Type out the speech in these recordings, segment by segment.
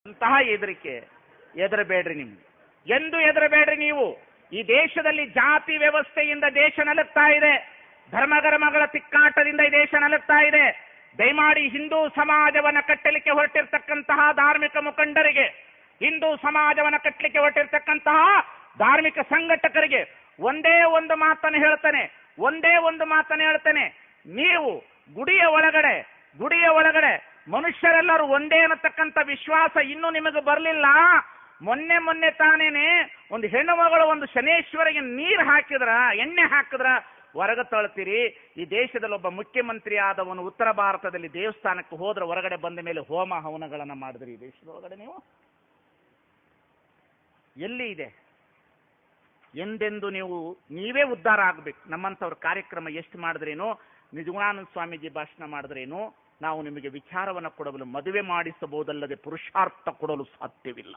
ಅಂತಹ ಹೆದರಬೇಡ್ರಿ. ನಿಮ್ಗೆ ಎಂದು ಹೆದರಬೇಡ್ರಿ. ನೀವು ಈ ದೇಶದಲ್ಲಿ ಜಾತಿ ವ್ಯವಸ್ಥೆಯಿಂದ ದೇಶ ನಲುಗ್ತಾ ಇದೆ, ಧರ್ಮಗಳ ತಿಕ್ಕಾಟದಿಂದ ಈ ದೇಶ ನಲುಗ್ತಾ ಇದೆ. ದಯಮಾಡಿ ಹಿಂದೂ ಸಮಾಜವನ್ನ ಕಟ್ಟಲಿಕ್ಕೆ ಹೊರಟಿರ್ತಕ್ಕಂತಹ ಧಾರ್ಮಿಕ ಮುಖಂಡರಿಗೆ, ಹಿಂದೂ ಸಮಾಜವನ್ನ ಕಟ್ಟಲಿಕ್ಕೆ ಹೊರಟಿರ್ತಕ್ಕಂತಹ ಧಾರ್ಮಿಕ ಸಂಘಟಕರಿಗೆ ಒಂದೇ ಒಂದು ಮಾತನ್ನು ಹೇಳ್ತೇನೆ. ನೀವು ಗುಡಿಯ ಒಳಗಡೆ ಮನುಷ್ಯರೆಲ್ಲರೂ ಒಂದೇ ಅನ್ನತಕ್ಕಂಥ ವಿಶ್ವಾಸ ಇನ್ನೂ ನಿಮಗೆ ಬರಲಿಲ್ಲ. ಮೊನ್ನೆ ತಾನೇನೆ ಒಂದು ಹೆಣ್ಣು ಮಗಳು ಒಂದು ಶನೇಶ್ವರಿಗೆ ಎಣ್ಣೆ ಹಾಕಿದ್ರ ಹೊರಗೆ ತಳ್ತೀರಿ. ಈ ದೇಶದಲ್ಲಿ ಒಬ್ಬ ಮುಖ್ಯಮಂತ್ರಿ ಆದವನು ಉತ್ತರ ಭಾರತದಲ್ಲಿ ದೇವಸ್ಥಾನಕ್ಕೆ ಹೋದ್ರೆ ಹೊರಗಡೆ ಬಂದ ಮೇಲೆ ಹೋಮ ಹವನಗಳನ್ನ ಮಾಡಿದ್ರಿ. ಈ ದೇಶದೊಳಗಡೆ ಎಲ್ಲಿ ಇದೆ? ಎಂದೆಂದು ನೀವೇ ಉದ್ಧಾರ ಆಗ್ಬೇಕು. ನಮ್ಮಂಥವ್ರ ಕಾರ್ಯಕ್ರಮ ಎಷ್ಟು ಮಾಡಿದ್ರೇನು, ನಿಜಗುಣಾನಂದ ಸ್ವಾಮೀಜಿ ಭಾಷಣ ಮಾಡಿದ್ರೇನು, ನಾವು ನಿಮಗೆ ವಿಚಾರವನ್ನು ಕೊಡಲು, ಮದುವೆ ಮಾಡಿಸಬಹುದಲ್ಲದೆ ಪುರುಷಾರ್ಥ ಕೊಡಲು ಸಾಧ್ಯವಿಲ್ಲ.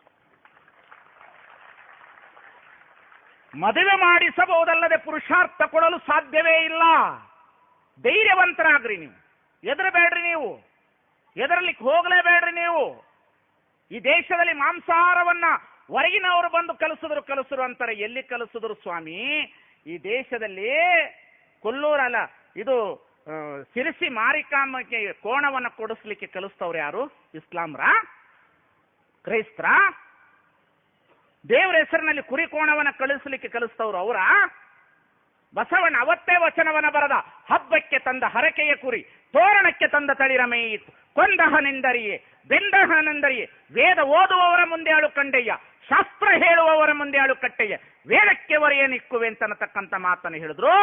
ಮದುವೆ ಮಾಡಿಸಬಹುದಲ್ಲದೆ ಪುರುಷಾರ್ಥ ಕೊಡಲು ಸಾಧ್ಯವೇ ಇಲ್ಲ. ಧೈರ್ಯವಂತರಾಗ್ರಿ. ನೀವು ಹೆದರಬೇಡ್ರಿ. ನೀವು ಹೆದರ್ಲಿಕ್ಕೆ ಹೋಗಲೇಬೇಡ್ರಿ. ನೀವು ಈ ದೇಶದಲ್ಲಿ ಮಾಂಸಾಹಾರವನ್ನ ಹೊರಗಿನವರು ಬಂದು ಕಲಿಸಿದ್ರು ಅಂತಾರೆ. ಎಲ್ಲಿ ಕಲಿಸಿದ್ರು ಸ್ವಾಮಿ? ಈ ದೇಶದಲ್ಲಿ ಕೊಲ್ಲೂರಲ್ಲ, ಇದು ಸಿರಿಸಿ ಮಾರಿಕಾಂಬಕ್ಕೆ ಕೋಣವನ್ನು ಕೊಡಿಸ್ಲಿಕ್ಕೆ ಕಲಿಸ್ತವ್ರು ಯಾರು? ಇಸ್ಲಾಂರ? ಕ್ರೈಸ್ತರ? ದೇವರ ಹೆಸರಿನಲ್ಲಿ ಕುರಿ ಕೋಣವನ್ನು ಕಳಿಸ್ಲಿಕ್ಕೆ ಕಲಿಸ್ತವ್ರು ಅವರ? ಬಸವಣ್ಣ ಅವತ್ತೇ ವಚನವನ್ನ ಬರದ, ಹಬ್ಬಕ್ಕೆ ತಂದ ಹರಕೆಯ ಕುರಿ, ತೋರಣಕ್ಕೆ ತಂದ ತಳಿರ ಮೇಯಿತು, ಕೊಂದಹನೆಂದರಿಯೇ ಬೆಂದಹನೆಂದರಿಯೇ, ವೇದ ಓದುವವರ ಮುಂದೆ ಅಳು ಕಂಡಯ್ಯ, ಶಾಸ್ತ್ರ ಹೇಳುವವರ ಮುಂದೆ ಅಳು ಕಟ್ಟಯ್ಯ, ವೇದಕ್ಕೆ ಹೊರೆಯನಿಕ್ಕುವೆ ಅಂತನ್ನತಕ್ಕಂಥ ಮಾತನ್ನು ಹೇಳಿದ್ರು.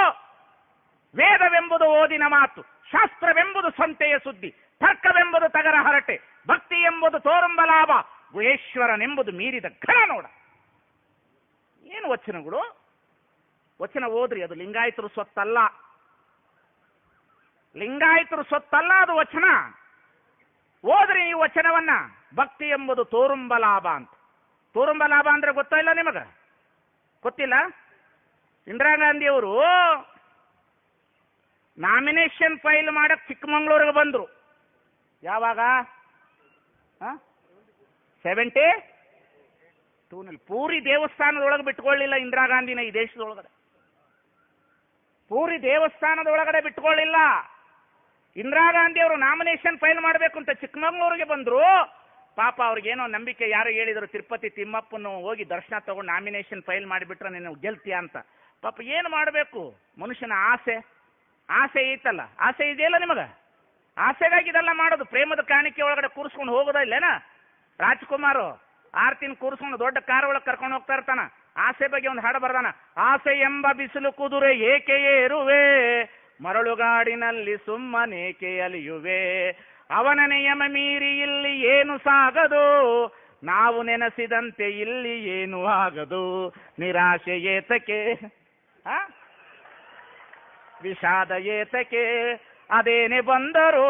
ವೇದವೆಂಬುದು ಓದಿನ ಮಾತು, ಶಾಸ್ತ್ರವೆಂಬುದು ಸಂತೆಯ ಸುದ್ದಿ, ತರ್ಕವೆಂಬುದು ತಗರ ಹರಟೆ, ಭಕ್ತಿ ಎಂಬುದು ತೋರುಂಬ ಲಾಭ, ಗುಹೇಶ್ವರನೆಂಬುದು ಮೀರಿದ ಘನ ನೋಡ. ಏನು ವಚನಗಳು? ವಚನ ಓದ್ರಿ. ಅದು ಲಿಂಗಾಯತರು ಸ್ವತ್ತಲ್ಲ, ಅದು ವಚನ. ಓದ್ರಿ ಈ ವಚನವನ್ನ. ಭಕ್ತಿ ಎಂಬುದು ತೋರುಂಬ ಲಾಭ ಅಂತ. ತೋರುಂಬ ಲಾಭ ಅಂದ್ರೆ ಗೊತ್ತಾ ಇಲ್ಲ ನಿಮಗ? ಗೊತ್ತಿಲ್ಲ? ಇಂದಿರಾ ಗಾಂಧಿ ಅವರು ನಾಮಿನೇಷನ್ ಫೈಲ್ ಮಾಡಕ್ ಚಿಕ್ಕಮಂಗ್ಳೂರಿಗೆ ಬಂದ್ರು. ಯಾವಾಗ? 72 ಪೂರಿ ದೇವಸ್ಥಾನದೊಳಗೆ ಬಿಟ್ಕೊಳ್ಳಿಲ್ಲ ಇಂದಿರಾ ಗಾಂಧಿನ. ಈ ದೇಶದೊಳಗಡೆ ಪೂರಿ ದೇವಸ್ಥಾನದೊಳಗಡೆ ಬಿಟ್ಕೊಳ್ಳಿಲ್ಲ. ಇಂದಿರಾ ಗಾಂಧಿ ಅವರು ನಾಮಿನೇಷನ್ ಫೈಲ್ ಮಾಡಬೇಕು ಅಂತ ಚಿಕ್ಕಮಂಗ್ಳೂರಿಗೆ ಬಂದ್ರು. ಪಾಪ ಅವ್ರಿಗೇನೋ ನಂಬಿಕೆ, ಯಾರು ಹೇಳಿದ್ರು, ತಿರುಪತಿ ತಿಮ್ಮಪ್ಪನ ಹೋಗಿ ದರ್ಶನ ತಗೊಂಡು ನಾಮಿನೇಷನ್ ಫೈಲ್ ಮಾಡಿಬಿಟ್ರೆ ನೀನು ಗೆಲ್ತೀಯ ಅಂತ. ಪಾಪ ಏನು ಮಾಡಬೇಕು? ಮನುಷ್ಯನ ಆಸೆ ಐತಲ್ಲ, ಆಸೆ ಇದೆಯಲ್ಲ ನಿಮಗ? ಆಸೆಗಾಗಿ ಇದೆಲ್ಲ ಮಾಡೋದು. ಪ್ರೇಮದ ಕಾಣಿಕೆ ಒಳಗಡೆ ಕೂರಿಸ್ಕೊಂಡು ಹೋಗೋದ ಇಲ್ಲೇನ? ರಾಜ್ಕುಮಾರ್ ಆರ್ತಿನ ಕೂರಿಸ್ಕೊಂಡು ದೊಡ್ಡ ಕಾರ್ ಒಳಗೆ ಕರ್ಕೊಂಡು ಹೋಗ್ತಾ ಇರ್ತಾನ. ಆಸೆ ಬಗ್ಗೆ ಒಂದು ಹಾಡು ಬರ್ದಾನ. ಆಸೆ ಎಂಬ ಬಿಸಿಲು ಕುದುರೆ ಏಕೆ ಏರುವೆ, ಮರಳುಗಾಡಿನಲ್ಲಿ ಸುಮ್ಮನೇಕೆ ಅಲಿಯುವೆ, ಅವನ ನಿಯಮ ಮೀರಿ ಇಲ್ಲಿ ಏನು ಸಾಗದು, ನಾವು ನೆನೆಸಿದಂತೆ ಇಲ್ಲಿ ಏನು ಆಗದು, ನಿರಾಶೆ ಏತಕ್ಕೆ, ವಿಷಾದ ಏತಕ್ಕೆ, ಅದೇನೆ ಬಂದರು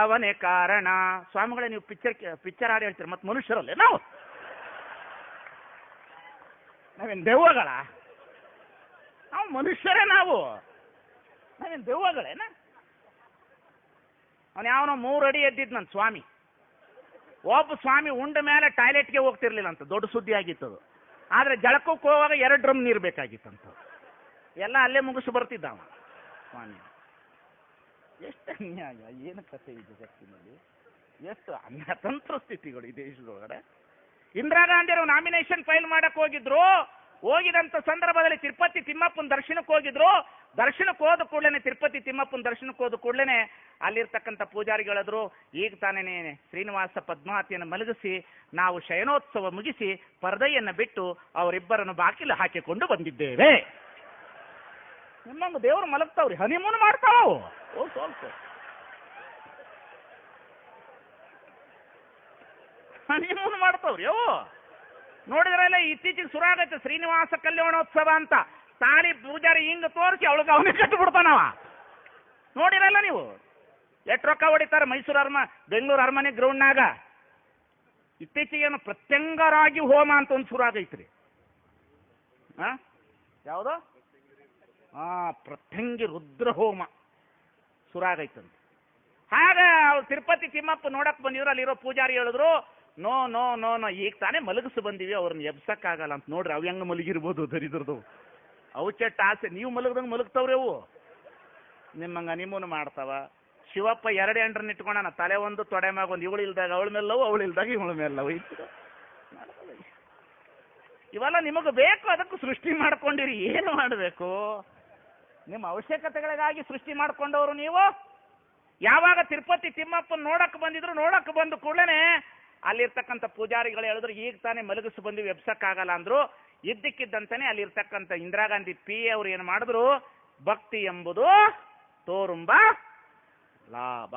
ಅವನೇ ಕಾರಣ. ಸ್ವಾಮಿಗಳೇ, ನೀವು ಪಿಕ್ಚರ್ ಹಾಡು ಹೇಳ್ತೀರಿ, ಮತ್ತೆ ಮನುಷ್ಯರಲ್ಲೇ ನಾವೇನು ದೆವ್ವಗಳ? ನಾವು ಮನುಷ್ಯರೇ. ನಾವೇನು ದೆವ್ವಗಳೇನ? ಅವನು ಯಾವನೋ 3 ಅಡಿ ಎದ್ದಿದ್ ನನ್ನ ಸ್ವಾಮಿ. ಒಬ್ಬ ಸ್ವಾಮಿ ಉಂಡ ಮೇಲೆ ಟಾಯ್ಲೆಟ್ಗೆ ಹೋಗ್ತಿರ್ಲಿಲ್ಲ ಅಂತ ದೊಡ್ಡ ಸುದ್ದಿ ಆಗಿತ್ತದು. ಆದ್ರೆ ಜಳಕಕ್ಕೆ ಹೋಗುವಾಗ 2 ಡ್ರಮ್ ನೀರು ಬೇಕಾಗಿತ್ತಂತ. ಎಲ್ಲ ಅಲ್ಲೇ ಮುಗಿಸಿ ಬರ್ತಿದ್ದ ಅವ ಸ್ವಾಮಿ. ಎಷ್ಟು ಅನ್ಯಾಯ! ಏನು ಕಥೆ ಇದೆ ಜಗತ್ತಿನಲ್ಲಿ? ಎಷ್ಟು ಅನ್ಯತಂತ್ರ ಸ್ಥಿತಿಗಳು ಈ ದೇಶದೊಳಗಡೆ. ಇಂದಿರಾ ಗಾಂಧಿ ಅವರು ನಾಮಿನೇಷನ್ ಫೈಲ್ ಮಾಡಕ್ ಹೋಗಿದಂತ ಸಂದರ್ಭದಲ್ಲಿ ತಿರುಪತಿ ತಿಮ್ಮಪ್ಪನ ದರ್ಶನಕ್ಕೆ ಹೋಗಿದ್ರು. ದರ್ಶನಕ್ಕೆ ಹೋದ ಕೂಡಲೇ, ತಿರುಪತಿ ತಿಮ್ಮಪ್ಪನ ದರ್ಶನಕ್ಕೆ ಹೋದ ಕೂಡಲೇ ಅಲ್ಲಿರ್ತಕ್ಕಂಥ ಪೂಜಾರಿಗಳಾದ್ರು, ಈಗ ತಾನೇ ಶ್ರೀನಿವಾಸ ಪದ್ಮಾವತಿಯನ್ನು ಮಲಗಿಸಿ ನಾವು ಶಯನೋತ್ಸವ ಮುಗಿಸಿ ಪರದೆಯನ್ನು ಬಿಟ್ಟು ಅವರಿಬ್ಬರನ್ನು ಬಾಗಿಲು ಹಾಕಿಕೊಂಡು ಬಂದಿದ್ದೇವೆ. ನಿಮ್ಮಂಗ ದೇವರು ಮಲಗ್ತಾವ್ರಿ, ಹನಿಮೂನ್ ಮಾಡ್ತಾವು. ಸ್ವಲ್ಪ ಹನಿಮೂನ್ ಮಾಡ್ತಾವ್ರಿ ಅವು. ನೋಡಿದ್ರಲ್ಲ, ಇತ್ತೀಚೆಗೆ ಶುರು ಆಗೈತೆ ಶ್ರೀನಿವಾಸ ಕಲ್ಯಾಣೋತ್ಸವ ಅಂತ. ತಾಳಿ ಪೂಜಾರಿ ಹಿಂಗ ತೋರಿಸಿ ಅವನೇ ಕಟ್ಟಿಬಿಡ್ತಾನವ. ನೋಡಿರಲ್ಲ ನೀವು? ಎಷ್ಟು ರೊಕ್ಕ ಹೊಡಿತಾರೆ ಮೈಸೂರು ಬೆಂಗಳೂರು ಅರಮನೆ ಗ್ರೌಂಡ್ನಾಗ. ಇತ್ತೀಚೆಗೇನು ಪ್ರತ್ಯಂಗರಾಗಿ ಹೋಮ ಅಂತ ಒಂದು ಶುರು ಆಗೈತ್ರಿ. ಯಾವುದು? ಪ್ರತ್ಯಂಗಿ ರುದ್ರ ಹೋಮ ಶುರು ಆಗೈತಂತ. ಹಾಗ ತಿರುಪತಿ ತಿಮ್ಮಪ್ಪ ನೋಡಕ್ ಬಂದಿದ್ರು. ಅಲ್ಲಿರೋ ಪೂಜಾರಿ ಹೇಳಿದ್ರು, ನೋ ನೋ ನೋ ನೋ, ಈಗ ತಾನೇ ಮಲಗಿಸಿ ಬಂದಿವಿ, ಅವ್ರನ್ನ ಎಬ್ಸಕ್ಕಾಗಲ್ಲ ಅಂತ. ನೋಡ್ರಿ ಅವು ಹೆಂಗೆ ಮಲಗಿರ್ಬೋದು ದರಿದ್ರದು. ಅವು ಚೆಟ್ಟ ಆಸೆ, ನೀವು ಮಲಗ್ದಂಗೆ ಮಲಗ್ತಾವ್ರಿ ಅವು, ನಿಮ್ಮಂಗೆ ಹನಿಮೂನ್ ಮಾಡ್ತಾವ. ಶಿವಪ್ಪ 2 ಹೆಂಡ್ರನ್ನ ಇಟ್ಕೊಂಡಾನ, ತಲೆ ಒಂದು ತೊಡೆ ಮ್ಯಾಗ ಒಂದು, ಇವಳು ಇಲ್ದಾಗ ಅವಳ ಮೇಲವು, ಅವಳು ಇಲ್ದಾಗ ಇವಳ ಮೇಲವು. ಇವೆಲ್ಲ ನಿಮಗೆ ಬೇಕು, ಅದಕ್ಕೂ ಸೃಷ್ಟಿ ಮಾಡ್ಕೊಂಡಿರಿ. ಏನು ಮಾಡಬೇಕು? ನಿಮ್ಮ ಅವಶ್ಯಕತೆಗಳಿಗಾಗಿ ಸೃಷ್ಟಿ ಮಾಡ್ಕೊಂಡವರು ನೀವು. ಯಾವಾಗ ತಿರುಪತಿ ತಿಮ್ಮಪ್ಪನ ನೋಡಕ್ಕೆ ಬಂದಿದ್ರು, ನೋಡಕ್ಕೆ ಬಂದು ಕೂಡಲೇ ಅಲ್ಲಿರ್ತಕ್ಕಂಥ ಪೂಜಾರಿಗಳು ಹೇಳಿದ್ರು, ಈಗ ತಾನೇ ಮಲಗಿಸಿ ಬಂದು ಎಬ್ಸಕ್ಕಾಗಲ್ಲ ಅಂದ್ರು. ಇದ್ದಕ್ಕಿದ್ದಂತಾನೆ ಅಲ್ಲಿರ್ತಕ್ಕಂಥ ಇಂದಿರಾ ಗಾಂಧಿ ಪಿ ಅವ್ರು ಏನು ಮಾಡಿದ್ರು, ಭಕ್ತಿ ಎಂಬುದು ತೋರುಂಬ ಲಾಭ.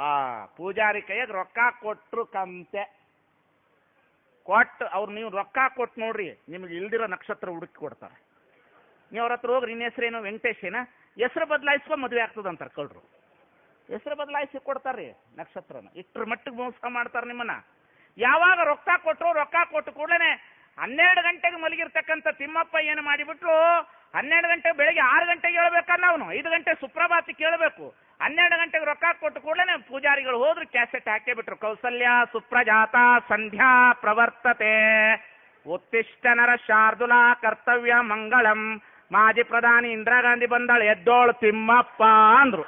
ಪೂಜಾರಿ ಕೈಯಾಗ ರೊಕ್ಕ ಕೊಟ್ರು ಕಂತೆ ಕೊಟ್ಟು ಅವ್ರು, ನೀವು ರೊಕ್ಕ ಕೊಟ್ಟು ನೋಡ್ರಿ, ನಿಮ್ಗೆ ಇಲ್ದಿರೋ ನಕ್ಷತ್ರ ಹುಡುಕಿ ಕೊಡ್ತಾರೆ. ನೀವು ಅವ್ರ ಹತ್ರ ಹೋಗ್ರಿ, ನಿನ್ನ ಹೆಸರೇನು ವೆಂಕಟೇಶೇನ, ಹೆಸರು ಬದಲಾಯಿಸ್ಕೊಂಡು ಮದುವೆ ಆಗ್ತದಂತಾರೆ ಕಳ್ರು. ಹೆಸರು ಬದಲಾಯಿಸಿ ಕೊಡ್ತಾರ್ರಿ ನಕ್ಷತ್ರನ. ಇಷ್ಟರ ಮಟ್ಟಿಗೆ ಮೋಸ ಮಾಡ್ತಾರೆ ನಿಮ್ಮನ್ನ. ಯಾವಾಗ ರೊಕ್ಕ ಕೊಟ್ಟರು, ರೊಕ್ಕ ಕೊಟ್ಟು ಕೂಡಲೇ 12 ಗಂಟೆಗೆ ಮಲಗಿರ್ತಕ್ಕಂಥ ತಿಮ್ಮಪ್ಪ ಏನು ಮಾಡಿಬಿಟ್ರು, 12 ಗಂಟೆಗೆ ಬೆಳಗ್ಗೆ 6 ಗಂಟೆಗೆ ಹೇಳ್ಬೇಕಲ್ಲ ಅವನು, 5 ಗಂಟೆ ಸುಪ್ರಭಾತಿ ಕೇಳಬೇಕು. 12 ಗಂಟೆಗೆ ರೊಕ್ಕ ಕೊಟ್ಟು ಕೂಡಲೇ ಪೂಜಾರಿಗಳು ಹೋದ್ರು, ಕ್ಯಾಸೆಟ್ ಹಾಕೇ ಬಿಟ್ರು. ಕೌಸಲ್ಯ ಸುಪ್ರಜಾತ ಸಂಧ್ಯಾ ಪ್ರವರ್ತತೆ, ಉತ್ತಿಷ್ಟ ನರ ಶಾರ್ದುಲಾ ಕರ್ತವ್ಯ ಮಂಗಳಂ. ಮಾಜಿ ಪ್ರಧಾನಿ ಇಂದಿರಾ ಗಾಂಧಿ ಬಂದಾಳು, ಎದ್ದೋಳು ತಿಮ್ಮಪ್ಪ ಅಂದ್ರು.